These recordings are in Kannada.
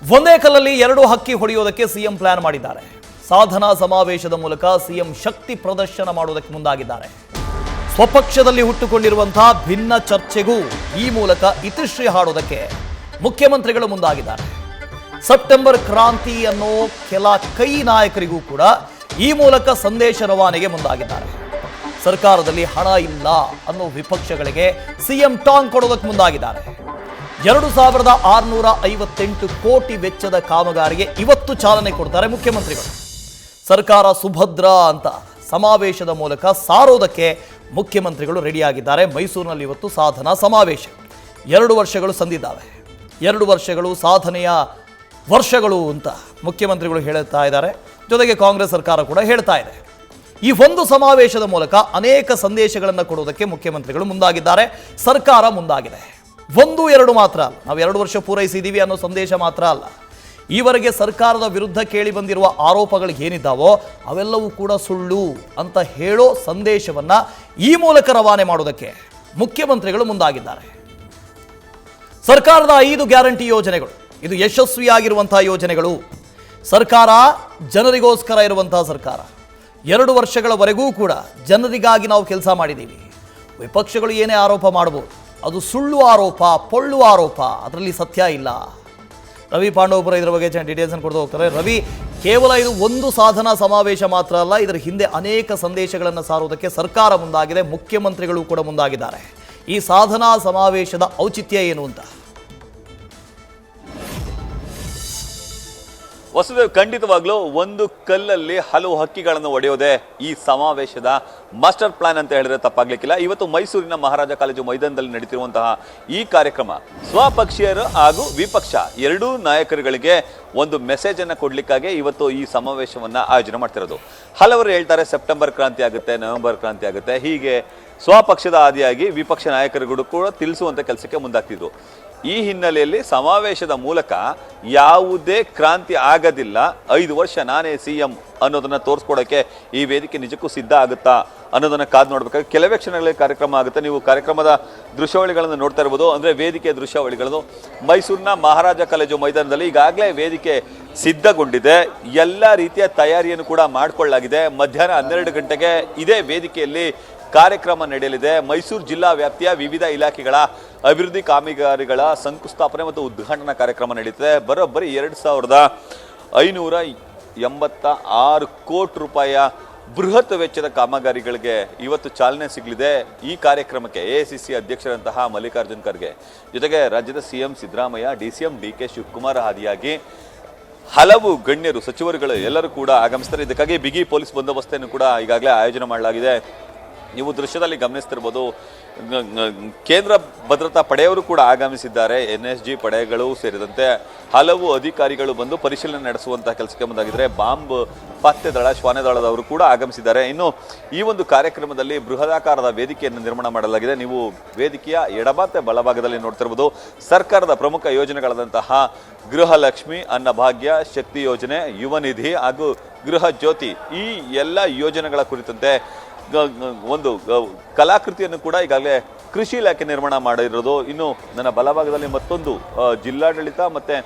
ಒಂದೇ ಕಲ್ಲಲ್ಲಿ ಎರಡು ಹಕ್ಕಿ ಹೊಡೆಯೋದಕ್ಕೆ ಸಿಎಂ ಪ್ಲಾನ್ ಮಾಡಿದ್ದಾರೆ. ಸಾಧನಾ ಸಮಾವೇಶದ ಮೂಲಕ ಸಿಎಂ ಶಕ್ತಿ ಪ್ರದರ್ಶನ ಮಾಡುವುದಕ್ಕೆ ಮುಂದಾಗಿದ್ದಾರೆ. ಸ್ವಪಕ್ಷದಲ್ಲಿ ಹುಟ್ಟುಕೊಂಡಿರುವಂತಹ ಭಿನ್ನ ಚರ್ಚೆಗೂ ಈ ಮೂಲಕ ಇತಿಶ್ರೀ ಹಾಡೋದಕ್ಕೆ ಮುಖ್ಯಮಂತ್ರಿಗಳು ಮುಂದಾಗಿದ್ದಾರೆ. ಸೆಪ್ಟೆಂಬರ್ ಕ್ರಾಂತಿ ಅನ್ನೋ ಕೆಲ ಕೈ ನಾಯಕರಿಗೂ ಕೂಡ ಈ ಮೂಲಕ ಸಂದೇಶ ರವಾನೆಗೆ ಮುಂದಾಗಿದ್ದಾರೆ. ಸರ್ಕಾರದಲ್ಲಿ ಹಣ ಇಲ್ಲ ಅನ್ನೋ ವಿಪಕ್ಷಗಳಿಗೆ ಸಿಎಂ ಟಾಂಗ್ ಕೊಡೋದಕ್ಕೆ ಮುಂದಾಗಿದ್ದಾರೆ. 2658 ಕೋಟಿ ವೆಚ್ಚದ ಕಾಮಗಾರಿಗೆ ಇವತ್ತು ಚಾಲನೆ ಕೊಡ್ತಾರೆ ಮುಖ್ಯಮಂತ್ರಿಗಳು. ಸರ್ಕಾರ ಸುಭದ್ರ ಅಂತ ಸಮಾವೇಶದ ಮೂಲಕ ಸಾರೋದಕ್ಕೆ ಮುಖ್ಯಮಂತ್ರಿಗಳು ರೆಡಿಯಾಗಿದ್ದಾರೆ. ಮೈಸೂರಿನಲ್ಲಿ ಇವತ್ತು ಸಾಧನಾ ಸಮಾವೇಶ. 2 ವರ್ಷಗಳು ಸಂದಿದ್ದಾವೆ. 2 ವರ್ಷಗಳು ಸಾಧನೆಯ ವರ್ಷಗಳು ಅಂತ ಮುಖ್ಯಮಂತ್ರಿಗಳು ಹೇಳ್ತಾ ಇದ್ದಾರೆ. ಜೊತೆಗೆ ಕಾಂಗ್ರೆಸ್ ಸರ್ಕಾರ ಕೂಡ ಹೇಳ್ತಾ ಇದೆ. ಈ ಒಂದು ಸಮಾವೇಶದ ಮೂಲಕ ಅನೇಕ ಸಂದೇಶಗಳನ್ನು ಕೊಡುವುದಕ್ಕೆ ಮುಖ್ಯಮಂತ್ರಿಗಳು ಮುಂದಾಗಿದ್ದಾರೆ. ಸರ್ಕಾರ ಮುಂದಾಗಿದೆ. 1-2 ಮಾತ್ರ, ನಾವು 2 ವರ್ಷ ಪೂರೈಸಿದ್ದೀವಿ ಅನ್ನೋ ಸಂದೇಶ ಮಾತ್ರ ಅಲ್ಲ. ಈವರೆಗೆ ಸರ್ಕಾರದ ವಿರುದ್ಧ ಕೇಳಿ ಬಂದಿರುವ ಆರೋಪಗಳು ಏನಿದ್ದಾವೋ ಅವೆಲ್ಲವೂ ಕೂಡ ಸುಳ್ಳು ಅಂತ ಹೇಳೋ ಸಂದೇಶವನ್ನ ಈ ಮೂಲಕ ರವಾನೆ ಮಾಡೋದಕ್ಕೆ ಮುಖ್ಯಮಂತ್ರಿಗಳು ಮುಂದಾಗಿದ್ದಾರೆ. ಸರ್ಕಾರದ 5 ಗ್ಯಾರಂಟಿ ಯೋಜನೆಗಳು, ಇದು ಯಶಸ್ವಿಯಾಗಿರುವಂತಹ ಯೋಜನೆಗಳು. ಸರ್ಕಾರ ಜನರಿಗೋಸ್ಕರ ಇರುವಂತಹ ಸರ್ಕಾರ. 2 ವರ್ಷಗಳವರೆಗೂ ಕೂಡ ಜನರಿಗಾಗಿ ನಾವು ಕೆಲಸ ಮಾಡಿದ್ದೀವಿ. ವಿಪಕ್ಷಗಳು ಏನೇ ಆರೋಪ ಮಾಡಬಹುದು, ಅದು ಸುಳ್ಳು ಆರೋಪ, ಪೊಳ್ಳು ಆರೋಪ, ಅದರಲ್ಲಿ ಸತ್ಯ ಇಲ್ಲ. ರವಿ ಪಾಂಡವಪುರ ಇದರ ಬಗ್ಗೆ ಡೀಟೇಲ್ಸ್ ಅನ್ನು ಕೊಡ್ತಾ ಹೋಗ್ತಾರೆ. ರವಿ, ಕೇವಲ ಇದು ಒಂದು ಸಾಧನಾ ಸಮಾವೇಶ ಮಾತ್ರ ಅಲ್ಲ, ಇದರ ಹಿಂದೆ ಅನೇಕ ಸಂದೇಶಗಳನ್ನು ಸಾರುವುದಕ್ಕೆ ಸರ್ಕಾರ ಮುಂದಾಗಿದೆ, ಮುಖ್ಯಮಂತ್ರಿಗಳು ಕೂಡ ಮುಂದಾಗಿದ್ದಾರೆ. ಈ ಸಾಧನಾ ಸಮಾವೇಶದ ಔಚಿತ್ಯ ಏನು ಅಂತ? ವಸುದೇವ್, ಖಂಡಿತವಾಗ್ಲೂ ಒಂದು ಕಲ್ಲಲ್ಲಿ ಹಲವು ಹಕ್ಕಿಗಳನ್ನು ಒಡೆಯೋದೇ ಈ ಸಮಾವೇಶದ ಮಾಸ್ಟರ್ ಪ್ಲಾನ್ ಅಂತ ಹೇಳಿದ್ರೆ ತಪ್ಪಾಗ್ಲಿಕ್ಕಿಲ್ಲ. ಇವತ್ತು ಮೈಸೂರಿನ ಮಹಾರಾಜ ಕಾಲೇಜು ಮೈದಾನದಲ್ಲಿ ನಡೀತಿರುವಂತಹ ಈ ಕಾರ್ಯಕ್ರಮ ಸ್ವಪಕ್ಷೀಯರು ಹಾಗೂ ವಿಪಕ್ಷ ಎರಡೂ ನಾಯಕರುಗಳಿಗೆ ಒಂದು ಮೆಸೇಜ್ ಅನ್ನು ಕೊಡ್ಲಿಕ್ಕಾಗಿ ಇವತ್ತು ಈ ಸಮಾವೇಶವನ್ನ ಆಯೋಜನೆ ಮಾಡ್ತಿರೋದು. ಹಲವರು ಹೇಳ್ತಾರೆ ಸೆಪ್ಟೆಂಬರ್ ಕ್ರಾಂತಿ ಆಗುತ್ತೆ, ನವೆಂಬರ್ ಕ್ರಾಂತಿ ಆಗುತ್ತೆ, ಹೀಗೆ ಸ್ವಪಕ್ಷದ ಆದಿಯಾಗಿ ವಿಪಕ್ಷ ನಾಯಕರುಗಳು ಕೂಡ ತಿಳಿಸುವಂತ ಕೆಲಸಕ್ಕೆ ಮುಂದಾಗ್ತಿದ್ರು. ಈ ಹಿನ್ನೆಲೆಯಲ್ಲಿ ಸಮಾವೇಶದ ಮೂಲಕ ಯಾವುದೇ ಕ್ರಾಂತಿ ಆಗೋದಿಲ್ಲ, 5 ವರ್ಷ ನಾನೇ ಸಿಎಂ ಅನ್ನೋದನ್ನ ತೋರಿಸ್ಕೊಡೋಕ್ಕೆ ಈ ವೇದಿಕೆ ನಿಜಕ್ಕೂ ಸಿದ್ಧ ಆಗುತ್ತಾ ಅನ್ನೋದನ್ನ ಕಾದು ನೋಡ್ಬೇಕಾಗಿ ಕೆಲವೇ ಕ್ಷಣಗಳಲ್ಲಿ ಕಾರ್ಯಕ್ರಮ ಆಗುತ್ತೆ. ನೀವು ಕಾರ್ಯಕ್ರಮದ ದೃಶ್ಯಾವಳಿಗಳನ್ನು ನೋಡ್ತಾ ಇರ್ಬೋದು. ಅಂದರೆ ವೇದಿಕೆ ದೃಶ್ಯಾವಳಿಗಳನ್ನು ಮೈಸೂರಿನ ಮಹಾರಾಜ ಕಾಲೇಜು ಮೈದಾನದಲ್ಲಿ ಈಗಾಗಲೇ ವೇದಿಕೆ ಸಿದ್ಧಗೊಂಡಿದೆ. ಎಲ್ಲ ರೀತಿಯ ತಯಾರಿಯನ್ನು ಕೂಡ ಮಾಡಿಕೊಳ್ಳಲಾಗಿದೆ. ಮಧ್ಯಾಹ್ನ 12 ಗಂಟೆಗೆ ಇದೇ ವೇದಿಕೆಯಲ್ಲಿ ಕಾರ್ಯಕ್ರಮ ನಡೆಯಲಿದೆ. ಮೈಸೂರು ಜಿಲ್ಲಾ ವ್ಯಾಪ್ತಿಯ ವಿವಿಧ ಇಲಾಖೆಗಳ ಅಭಿವೃದ್ಧಿ ಕಾಮಗಾರಿಗಳ ಶಂಕುಸ್ಥಾಪನೆ ಮತ್ತು ಉದ್ಘಾಟನಾ ಕಾರ್ಯಕ್ರಮ ನಡೆಯುತ್ತದೆ. ಬರೋಬ್ಬರಿ 2586 ಕೋಟಿ ರೂಪಾಯಿಯ ಬೃಹತ್ ವೆಚ್ಚದ ಕಾಮಗಾರಿಗಳಿಗೆ ಇವತ್ತು ಚಾಲನೆ ಸಿಗಲಿದೆ. ಈ ಕಾರ್ಯಕ್ರಮಕ್ಕೆ ಎಐಸಿಸಿ ಅಧ್ಯಕ್ಷರಂತಹ ಮಲ್ಲಿಕಾರ್ಜುನ್ ಖರ್ಗೆ ಜೊತೆಗೆ ರಾಜ್ಯದ ಸಿಎಂ ಸಿದ್ದರಾಮಯ್ಯ, ಡಿಸಿಎಂ ಡಿಕೆ ಶಿವಕುಮಾರ್ ಆದಿಯಾಗಿ ಹಲವು ಗಣ್ಯರು, ಸಚಿವರುಗಳು ಎಲ್ಲರೂ ಕೂಡ ಆಗಮಿಸ್ತಾರೆ. ಇದಕ್ಕಾಗಿ ಬಿಗಿ ಪೊಲೀಸ್ ಬಂದೋಬಸ್ತನ್ನು ಕೂಡ ಈಗಾಗಲೇ ಆಯೋಜನೆ ಮಾಡಲಾಗಿದೆ. ನೀವು ದೃಶ್ಯದಲ್ಲಿ ಗಮನಿಸ್ತಿರ್ಬೋದು, ಕೇಂದ್ರ ಭದ್ರತಾ ಪಡೆಯವರು ಕೂಡ ಆಗಮಿಸಿದ್ದಾರೆ. NSG ಪಡೆಗಳು ಸೇರಿದಂತೆ ಹಲವು ಅಧಿಕಾರಿಗಳು ಬಂದು ಪರಿಶೀಲನೆ ನಡೆಸುವಂತಹ ಕೆಲಸಕ್ಕೆ ಮುಂದಾಗಿದ್ದಾರೆ. ಬಾಂಬ್ ಪತ್ತೆ ದಳ, ಶ್ವಾನ ದಳದವರು ಕೂಡ ಆಗಮಿಸಿದ್ದಾರೆ. ಇನ್ನು ಈ ಒಂದು ಕಾರ್ಯಕ್ರಮದಲ್ಲಿ ಬೃಹದಾಕಾರದ ವೇದಿಕೆಯನ್ನು ನಿರ್ಮಾಣ ಮಾಡಲಾಗಿದೆ. ನೀವು ವೇದಿಕೆಯ ಎಡಭಾಗ ಬಲಭಾಗದಲ್ಲಿ ನೋಡ್ತಿರ್ಬೋದು. ಸರ್ಕಾರದ ಪ್ರಮುಖ ಯೋಜನೆಗಳಾದಂತಹ ಗೃಹಲಕ್ಷ್ಮಿ, ಅನ್ನಭಾಗ್ಯ, ಶಕ್ತಿ ಯೋಜನೆ, ಯುವ ನಿಧಿ ಹಾಗೂ ಗೃಹ ಜ್ಯೋತಿ, ಈ ಎಲ್ಲ ಯೋಜನೆಗಳ ಕುರಿತಂತೆ ಒಂದು ಕಲಾಕೃತಿಯನ್ನು ಕೂಡ ಈಗಾಗಲೇ ಕೃಷಿ ಇಲಾಖೆ ನಿರ್ಮಾಣ ಮಾಡಿರೋದು. ಇನ್ನು ನನ್ನ ಬಲಭಾಗದಲ್ಲಿ ಮತ್ತೊಂದು ಜಿಲ್ಲಾಡಳಿತ ಮತ್ತು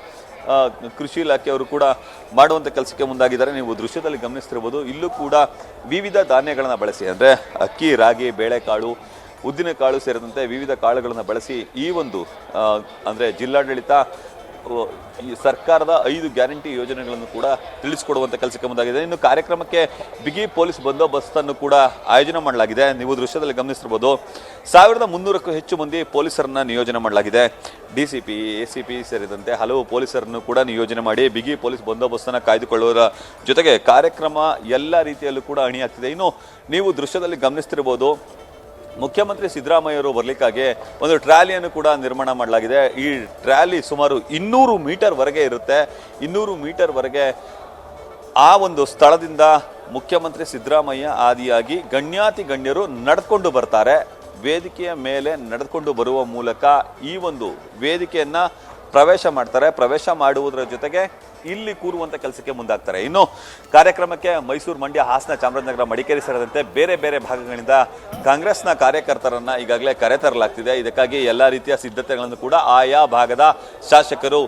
ಕೃಷಿ ಇಲಾಖೆಯವರು ಕೂಡ ಮಾಡುವಂಥ ಕೆಲಸಕ್ಕೆ ಮುಂದಾಗಿದ್ದಾರೆ. ನೀವು ದೃಶ್ಯದಲ್ಲಿ ಗಮನಿಸ್ತಿರ್ಬೋದು. ಇಲ್ಲೂ ಕೂಡ ವಿವಿಧ ಧಾನ್ಯಗಳನ್ನು ಬಳಸಿ, ಅಂದರೆ ಅಕ್ಕಿ, ರಾಗಿ, ಬೇಳೆಕಾಳು, ಉದ್ದಿನಕಾಳು ಸೇರಿದಂತೆ ವಿವಿಧ ಕಾಳುಗಳನ್ನು ಬಳಸಿ ಈ ಒಂದು ಅಂದರೆ ಜಿಲ್ಲಾಡಳಿತ ಈ ಸರ್ಕಾರದ 5 ಗ್ಯಾರಂಟಿ ಯೋಜನೆಗಳನ್ನು ಕೂಡ ತಿಳಿಸಿಕೊಡುವಂಥ ಕೆಲಸಕ್ಕೆ ಮುಂದಾಗಿದೆ. ಇನ್ನು ಕಾರ್ಯಕ್ರಮಕ್ಕೆ ಬಿಗಿ ಪೊಲೀಸ್ ಬಂದೋಬಸ್ತನ್ನು ಕೂಡ ಆಯೋಜನೆ ಮಾಡಲಾಗಿದೆ. ನೀವು ದೃಶ್ಯದಲ್ಲಿ ಗಮನಿಸಿರ್ಬೋದು. 1300ಕ್ಕೂ ಹೆಚ್ಚು ಮಂದಿ ಪೊಲೀಸರನ್ನ ನಿಯೋಜನೆ ಮಾಡಲಾಗಿದೆ. DCP, ACP ಸೇರಿದಂತೆ ಹಲವು ಪೊಲೀಸರನ್ನು ಕೂಡ ನಿಯೋಜನೆ ಮಾಡಿ ಬಿಗಿ ಪೊಲೀಸ್ ಬಂದೋಬಸ್ತನ್ನು ಕಾಯ್ದುಕೊಳ್ಳುವುದರ ಜೊತೆಗೆ ಕಾರ್ಯಕ್ರಮ ಎಲ್ಲ ರೀತಿಯಲ್ಲೂ ಕೂಡ ಅಣಿಯಾಗ್ತಿದೆ. ಇನ್ನು ನೀವು ದೃಶ್ಯದಲ್ಲಿ ಗಮನಿಸ್ತಿರ್ಬೋದು, ಮುಖ್ಯಮಂತ್ರಿ ಸಿದ್ದರಾಮಯ್ಯವರು ಬರಲಿಕ್ಕಾಗಿ ಒಂದು ಟ್ರ್ಯಾಲಿಯನ್ನು ಕೂಡ ನಿರ್ಮಾಣ ಮಾಡಲಾಗಿದೆ. ಈ ಟ್ರ್ಯಾಲಿ ಸುಮಾರು 200 ಮೀಟರ್ವರೆಗೆ ಇರುತ್ತೆ. 200 ಮೀಟರ್ವರೆಗೆ ಆ ಒಂದು ಸ್ಥಳದಿಂದ ಮುಖ್ಯಮಂತ್ರಿ ಸಿದ್ದರಾಮಯ್ಯ ಆದಿಯಾಗಿ ಗಣ್ಯರು ನಡೆದುಕೊಂಡು ಬರ್ತಾರೆ. ವೇದಿಕೆಯ ಮೇಲೆ ನಡೆದುಕೊಂಡು ಬರುವ ಮೂಲಕ ಈ ಒಂದು ವೇದಿಕೆಯನ್ನು ಪ್ರವೇಶ ಮಾಡ್ತಾರೆ. ಪ್ರವೇಶ ಮಾಡುವುದರ ಜೊತೆಗೆ ಇಲ್ಲಿ ಕೂರುವಂತ ಕೆಲಸಕ್ಕೆ ಮುಂದಾಗ್ತಾರೆ. ಇನ್ನು ಕಾರ್ಯಕ್ರಮಕ್ಕೆ ಮೈಸೂರು, ಮಂಡ್ಯ, ಹಾಸನ, ಚಾಮರಾಜನಗರ, ಮಡಿಕೇರಿ ಸೇರಿದಂತೆ ಬೇರೆ ಬೇರೆ ಭಾಗಗಳಿಂದ ಕಾಂಗ್ರೆಸ್ನ ಕಾರ್ಯಕರ್ತರನ್ನ ಈಗಾಗಲೇ ಕರೆತರಲಾಗ್ತಿದೆ. ಇದಕ್ಕಾಗಿ ಎಲ್ಲ ರೀತಿಯ ಸಿದ್ಧತೆಗಳನ್ನು ಕೂಡ ಆಯಾ ಭಾಗದ ಶಾಸಕರು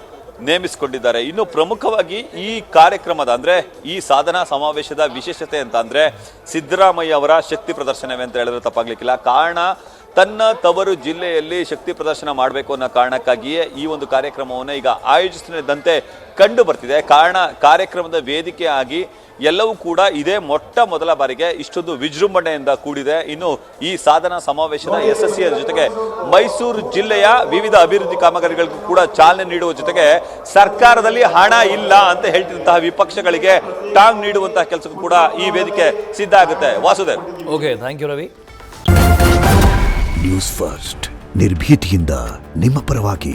ನೇಮಿಸಿಕೊಂಡಿದ್ದಾರೆ. ಇನ್ನು ಪ್ರಮುಖವಾಗಿ ಈ ಕಾರ್ಯಕ್ರಮದ ಅಂದ್ರೆ ಈ ಸಾಧನಾ ಸಮಾವೇಶದ ವಿಶೇಷತೆ ಅಂತ ಅಂದ್ರೆ ಸಿದ್ದರಾಮಯ್ಯ ಅವರ ಶಕ್ತಿ ಪ್ರದರ್ಶನವೇ ಅಂತ ಹೇಳಿದ್ರೆ ತಪ್ಪಾಗ್ಲಿಕ್ಕಿಲ್ಲ. ಕಾರಣ ತನ್ನ ತವರು ಜಿಲ್ಲೆಯಲ್ಲಿ ಶಕ್ತಿ ಪ್ರದರ್ಶನ ಮಾಡಬೇಕು ಅನ್ನೋ ಕಾರಣಕ್ಕಾಗಿಯೇ ಈ ಒಂದು ಕಾರ್ಯಕ್ರಮವನ್ನು ಈಗ ಆಯೋಜಿಸಿದಂತೆ ಕಂಡು ಬರ್ತಿದೆ. ಕಾರಣ ಕಾರ್ಯಕ್ರಮದ ವೇದಿಕೆ ಆಗಿ ಎಲ್ಲವೂ ಕೂಡ ಇದೇ ಮೊಟ್ಟ ಮೊದಲ ಬಾರಿಗೆ ಇಷ್ಟೊಂದು ವಿಜೃಂಭಣೆಯಿಂದ ಕೂಡಿದೆ. ಇನ್ನು ಈ ಸಾಧನಾ ಸಮಾವೇಶದ ಯಶಸ್ಸಿಯ ಜೊತೆಗೆ ಮೈಸೂರು ಜಿಲ್ಲೆಯ ವಿವಿಧ ಅಭಿವೃದ್ಧಿ ಕಾಮಗಾರಿಗಳಿಗೂ ಕೂಡ ಚಾಲನೆ ನೀಡುವ ಜೊತೆಗೆ ಸರ್ಕಾರದಲ್ಲಿ ಹಣ ಇಲ್ಲ ಅಂತ ಹೇಳ್ತಿದ್ದಂತಹ ವಿಪಕ್ಷಗಳಿಗೆ ಟಾಂಗ್ ನೀಡುವಂತಹ ಕೆಲಸಕ್ಕೂ ಕೂಡ ಈ ವೇದಿಕೆ ಸಿದ್ಧ ಆಗುತ್ತೆ. Vasudev. Okay, thank you Ravi. News first ನಿರ್ಭೀತಿಯಿಂದ ನಿಮ್ಮ ಪರವಾಗಿ.